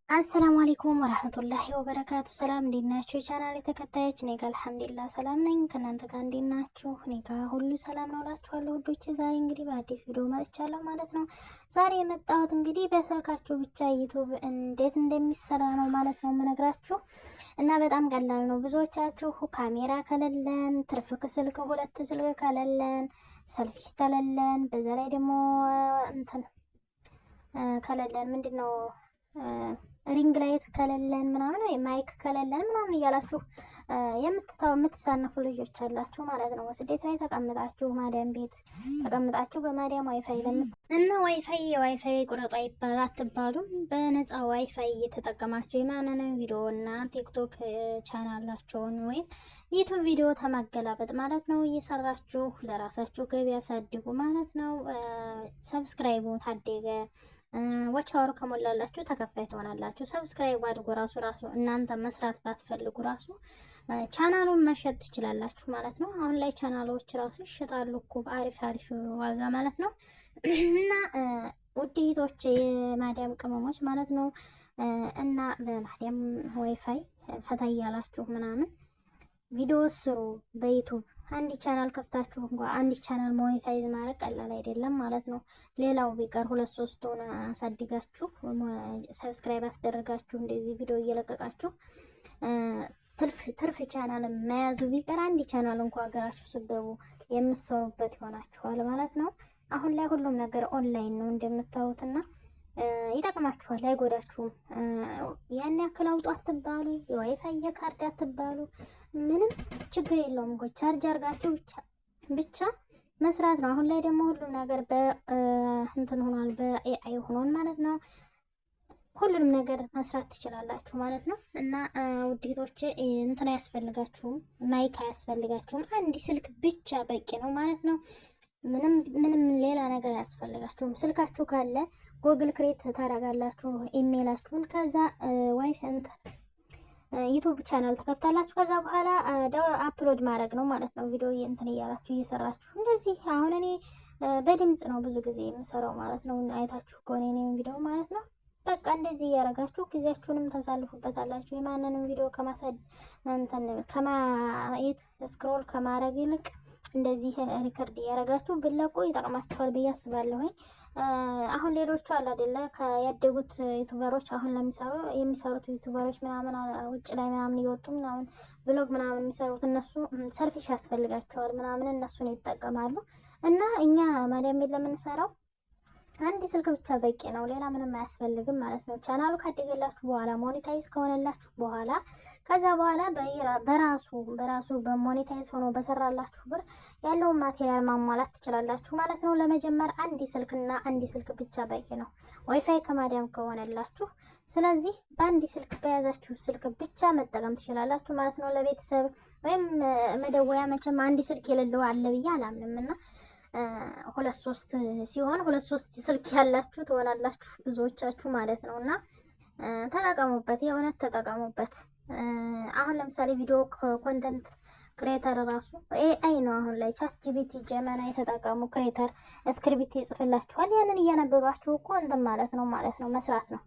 አሰላሙ አለይኩም ወራህመቱላሂ ወበረካቱ። ሰላም እንዴት ናችሁ? ቻናሌ ተከታዮች እኔ ጋር አልሐምዱሊላህ ሰላም ነኝ። ከእናንተ ጋር እንዴት ናችሁ? እኔ ጋር ሁሉ ሰላም ነው እላችኋለሁ ውዶቼ። ዛሬ እንግዲህ በአዲስ ቪዲዮ መጥቻለሁ ማለት ነው። ዛሬ የመጣሁት እንግዲህ በስልካችሁ ብቻ ዩቲዩብ እንዴት እንደሚሰራ ነው ማለት ነው የምነግራችሁ እና በጣም ቀላል ነው። ብዙዎቻችሁ ካሜራ ከሌለን ትርፍ ስልክ ሁለት ስልክ ከሌለን ሰልፊሽ ከሌለን በዛ ላይ ደግሞ እንትን ከሌለን ምንድነው ሪንግ ላይት ከሌለን ምናምን ማይክ ከሌለን ምናምን እያላችሁ የምትሳነፉ ልጆች አላችሁ ማለት ነው። ስደት ላይ ተቀምጣችሁ ማዳም ቤት ተቀምጣችሁ በማዳም ዋይፋይ እና ዋይፋይ ቁረጧ ይባል አትባሉም። በነፃ ዋይፋይ እየተጠቀማችሁ የማንንም ቪዲዮ እና ቲክቶክ ቻናላቸውን ወይም ዩቱብ ቪዲዮ ተማገላበጥ ማለት ነው እየሰራችሁ ለራሳችሁ ገቢ ያሳድጉ ማለት ነው። ሰብስክራይቡ ታደገ ወቻወሩ ከሞላላችሁ ተከፋይ ትሆናላችሁ። ሰብስክራይብ አድርጎ ራሱ እናንተ መስራት ባትፈልጉ ራሱ ቻናሉን መሸጥ ትችላላችሁ ማለት ነው። አሁን ላይ ቻናሎች ራሱ ይሸጣሉ እኮ በአሪፍ ዋጋ ማለት ነው። እና ውዴቶች የማዳም ቅመሞች ማለት ነው እና በማዳም ዋይፋይ ፈታ እያላችሁ ምናምን ቪዲዮ ስሩ በዩቱብ አንድ ቻናል ከፍታችሁ እንኳን አንድ ቻናል ሞኔታይዝ ማድረግ ቀላል አይደለም ማለት ነው። ሌላው ቢቀር ሁለት ሶስት ሆነ አሳድጋችሁ ሰብስክራይብ አስደረጋችሁ እንደዚህ ቪዲዮ እየለቀቃችሁ ትርፍ ቻናል መያዙ ቢቀር አንድ ቻናል እንኳን ሀገራችሁ ስገቡ የምትሰሩበት ይሆናችኋል ማለት ነው። አሁን ላይ ሁሉም ነገር ኦንላይን ነው እንደምታዩትና ይጠቅማችኋል፣ አይጎዳችሁም። ያን ያክል አውጡ አትባሉ፣ የዋይፋይ የካርድ አትባሉ፣ ምንም ችግር የለውም እኮ ቻርጅ አርጋችሁ ብቻ መስራት ነው። አሁን ላይ ደግሞ ሁሉም ነገር እንትን ሆኗል፣ በኤአይ ሆኗል ማለት ነው። ሁሉንም ነገር መስራት ትችላላችሁ ማለት ነው። እና ውዴቶቼ እንትን አያስፈልጋችሁም፣ ማይክ አያስፈልጋችሁም፣ አንድ ስልክ ብቻ በቂ ነው ማለት ነው። ምንም ሌላ ነገር አያስፈልጋችሁም። ስልካችሁ ካለ ጎግል ክሬት ታደርጋላችሁ ኢሜይላችሁን፣ ከዛ ዩቲዩብ ቻናል ተከፍታላችሁ። ከዛ በኋላ አፕሎድ ማድረግ ነው ማለት ነው። ቪዲዮ እንትን እያላችሁ እየሰራችሁ እንደዚህ። አሁን እኔ በድምጽ ነው ብዙ ጊዜ የምሰራው ማለት ነው። አይታችሁ ከሆነ እኔም ቪዲዮ ማለት ነው። በቃ እንደዚህ እያረጋችሁ ጊዜያችሁንም ታሳልፉበታላችሁ። የማንንም ቪዲዮ ከማየት ስክሮል ከማድረግ ይልቅ እንደዚህ ሪከርድ እያረጋችሁ ብለቁ ይጠቅማችኋል ብዬ አስባለሁኝ። አሁን ሌሎቹ አለ አይደለ ያደጉት ዩቲዩበሮች አሁን የሚሰሩት ዩቲዩበሮች ምናምን ውጭ ላይ ምናምን እየወጡ ምናምን ብሎግ ምናምን የሚሰሩት እነሱ ሰልፊሽ ያስፈልጋቸዋል ምናምን እነሱን ይጠቀማሉ። እና እኛ ማዳም ቤት ለምንሰራው አንድ ስልክ ብቻ በቂ ነው፣ ሌላ ምንም አያስፈልግም ማለት ነው። ቻናሉ ካደገላችሁ በኋላ ሞኔታይዝ ከሆነላችሁ በኋላ ከዛ በኋላ በራሱ በሞኔታይዝ ሆኖ በሰራላችሁ ብር ያለውን ማቴሪያል ማሟላት ትችላላችሁ ማለት ነው። ለመጀመር አንድ ስልክ ብቻ በቂ ነው፣ ዋይፋይ ከማዳም ከሆነላችሁ። ስለዚህ በአንድ ስልክ በያዛችሁ ስልክ ብቻ መጠቀም ትችላላችሁ ማለት ነው። ለቤተሰብ ወይም መደወያ መቼም አንድ ስልክ የሌለው አለ ብዬ አላምንም እና ሁለት ሶስት ስልክ ያላችሁ ትሆናላችሁ ብዙዎቻችሁ ማለት ነው። እና ተጠቀሙበት፣ የእውነት ተጠቀሙበት። አሁን ለምሳሌ ቪዲዮ ኮንተንት ክሬተር ራሱ ኤአይ ነው። አሁን ላይ ቻት ጂፒቲ ጀመና የተጠቀሙ ክሬተር ስክሪፕት ይጽፍላችኋል። ያንን እያነበባችሁ እኮ እንትን ማለት ነው መስራት ነው።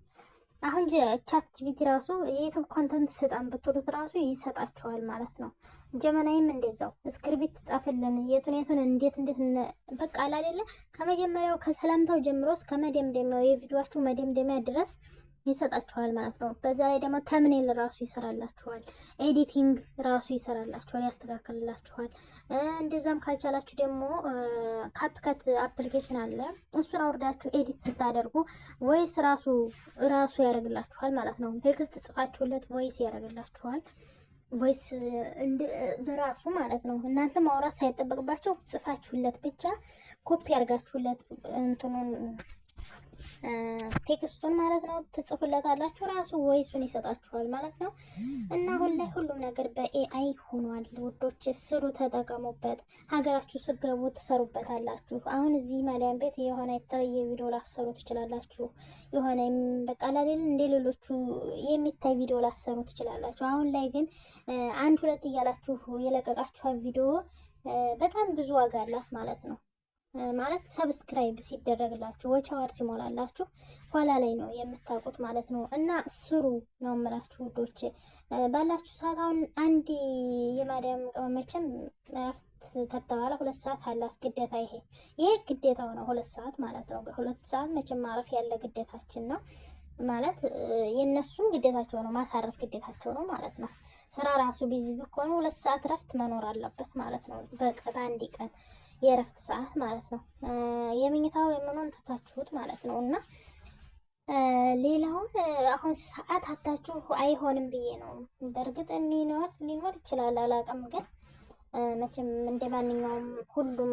አሁን ቻት ጂፒቲ ራሱ የዩቲዩብ ኮንተንት ስጠን ብትሉት ራሱ ይሰጣችኋል ማለት ነው። ጀመናይም እንደዛው ስክሪፕት ጻፍልን የቱን እንዴት በቃ አይደለ ከመጀመሪያው ከሰላምታው ጀምሮ እስከ መደምደሚያው የቪዲዮአችሁ መደምደሚያ ድረስ ይሰጣችኋል ማለት ነው። በዛ ላይ ደግሞ ተምኔል ራሱ ይሰራላችኋል፣ ኤዲቲንግ ራሱ ይሰራላችኋል፣ ያስተካክልላችኋል። እንደዛም ካልቻላችሁ ደግሞ ካፕከት አፕሊኬሽን አለ። እሱን አውርዳችሁ ኤዲት ስታደርጉ ቮይስ ራሱ ያደርግላችኋል ማለት ነው። ቴክስት ጽፋችሁለት ቮይስ ያደርግላችኋል። ቮይስ በራሱ ማለት ነው። እናንተ ማውራት ሳይጠበቅባችሁ ጽፋችሁለት ብቻ ኮፒ አድርጋችሁለት እንትኑን ቴክስቱን ማለት ነው ትጽፉለታላችሁ፣ ራሱ ቮይሱን ይሰጣችኋል ማለት ነው። እና አሁን ላይ ሁሉም ነገር በኤአይ ሆኗል ውዶች። ስሩ፣ ተጠቀሙበት። ሀገራችሁ ስገቡ ትሰሩበታላችሁ። አሁን እዚህ ማዳም ቤት የሆነ የተለየ ቪዲዮ ላሰሩ ትችላላችሁ። የሆነ በቃ አይደል እንደ ሌሎቹ የሚታይ ቪዲዮ ላሰሩ ትችላላችሁ። አሁን ላይ ግን አንድ ሁለት እያላችሁ የለቀቃችኋት ቪዲዮ በጣም ብዙ ዋጋ አላት ማለት ነው። ማለት ሰብስክራይብ ሲደረግላችሁ ወቻወር ሲሞላላችሁ ኋላ ላይ ነው የምታውቁት ማለት ነው። እና ስሩ ነው የምላችሁ ውዶች ባላችሁ ሰዓት። አሁን አንድ የማዳም መቼም እረፍት ተተባለ 2 ሰዓት አላት ግዴታ። ይሄ ግዴታው ነው 2 ሰዓት ማለት ነው። 2 ሰዓት መቼም ማረፍ ያለ ግዴታችን ነው ማለት የነሱም ግዴታቸው ነው፣ ማሳረፍ ግዴታቸው ነው ማለት ነው። ስራ ራሱ ቢዚ ቢሆኑ 2 ሰዓት እረፍት መኖር አለበት ማለት ነው። በአንድ ቀን የእረፍት ሰዓት ማለት ነው። የምኝታው የምኑን ትታችሁት ማለት ነው። እና ሌላውን አሁን ሰዓት አታችሁ አይሆንም ብዬ ነው። በእርግጥ ሊኖር ይችላል አላውቅም። ግን መቼም እንደ ማንኛውም ሁሉም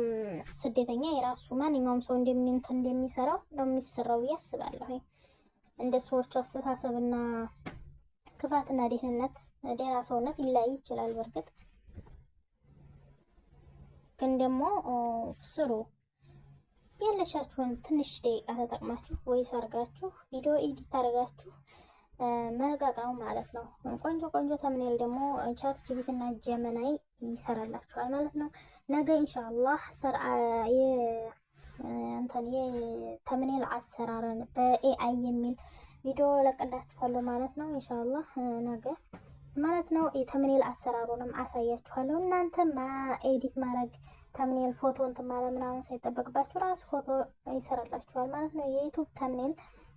ስደተኛ የራሱ ማንኛውም ሰው እንደሚሰራው ነው የሚሰራው ብዬ አስባለሁ። እንደ ሰዎቹ አስተሳሰብና ክፋትና ደህና ሰውነት ይለያይ ይችላል በእርግጥ ግን ደግሞ ስሩ። ያለሻችሁን ትንሽ ደቂቃ ተጠቅማችሁ ወይስ አርጋችሁ ቪዲዮ ኤዲት አርጋችሁ መልቀቃው ማለት ነው። ቆንጆ ተምኔል ደግሞ ቻት ጂፒቲ እና ጀመናይ ይሰራላችኋል ማለት ነው። ነገ ኢንሻአላህ የተምኔል አሰራርን በኤአይ የሚል ቪዲዮ ለቀላችኋለሁ ማለት ነው። ኢንሻአላህ ነገ ማለት ነው። የተምኔል አሰራሩንም አሳያችኋለሁ። እናንተ ኤዲት ማድረግ ተምኔል ፎቶ እንትን ማለት ምናምን ሳይጠበቅባችሁ ራሱ ፎቶ ይሰራላችኋል ማለት ነው። የዩቲዩብ ተምኔል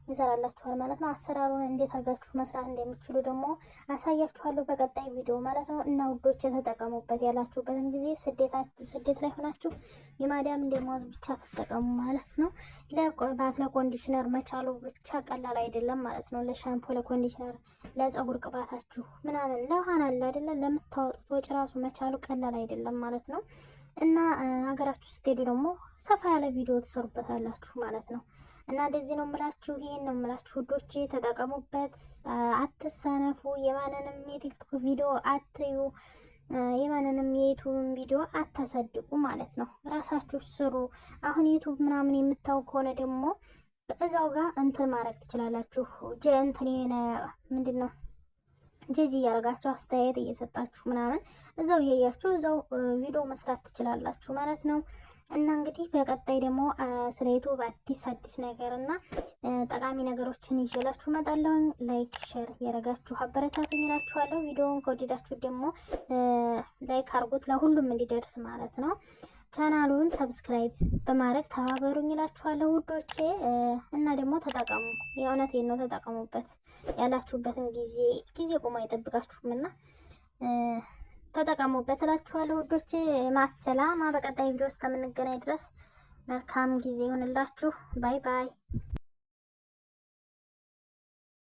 ይሰራላችኋል ማለት ነው። አሰራሩን እንዴት አድርጋችሁ መስራት እንደምትችሉ ደግሞ አሳያችኋለሁ በቀጣይ ቪዲዮ ማለት ነው። እና ውዶች የተጠቀሙበት ያላችሁበትን ጊዜ ስደት ላይ ሆናችሁ የማዳም ደሞዝ ብቻ ተጠቀሙ ማለት ነው። ለኮንዲሽነር መቻሉ ብቻ ቀላል አይደለም ማለት ነው። ለሻምፖ፣ ለኮንዲሽነር፣ ለፀጉር ቅባታችሁ ምናምን ለውሃን አለ አይደለ ለምታወጡት ወጪ ራሱ መቻሉ ቀላል አይደለም ማለት ነው። እና ሀገራችሁ ስትሄዱ ደግሞ ሰፋ ያለ ቪዲዮ ትሰሩበታላችሁ ማለት ነው። እና እንደዚህ ነው የምላችሁ፣ ይሄን ነው የምላችሁ ውዶቼ፣ ተጠቀሙበት፣ አትሰነፉ። የማንንም የቲክቶክ ቪዲዮ አትዩ፣ የማንንም የዩቱብ ቪዲዮ አታሳድጉ ማለት ነው። ራሳችሁ ስሩ። አሁን ዩቱብ ምናምን የምታው ከሆነ ደግሞ እዛው ጋር እንትን ማድረግ ትችላላችሁ። ምንድን ነው ጀጅ እያደረጋችሁ አስተያየት እየሰጣችሁ ምናምን እዛው እያያችሁ እዛው ቪዲዮ መስራት ትችላላችሁ ማለት ነው። እና እንግዲህ በቀጣይ ደግሞ ስለ ዩቱብ አዲስ ነገር እና ጠቃሚ ነገሮችን ይዤላችሁ እመጣለሁ። ላይክ ሼር እያደረጋችሁ አበረታቱኝ እላችኋለሁ። ቪዲዮውን ከወደዳችሁ ደግሞ ላይክ አድርጉት ለሁሉም እንዲደርስ ማለት ነው። ቻናሉን ሰብስክራይብ በማድረግ ተባበሩኝ እላችኋለሁ ውዶቼ። እና ደግሞ ተጠቀሙ፣ የእውነቴን ነው ተጠቀሙበት። ያላችሁበትን ጊዜ ቆሞ አይጠብቃችሁም እና ተጠቀሙበት እላችኋለሁ ውዶቼ። ማሰላማ። በቀጣይ ቪዲዮ እስከምንገናኝ ድረስ መልካም ጊዜ ይሁንላችሁ። ባይ ባይ።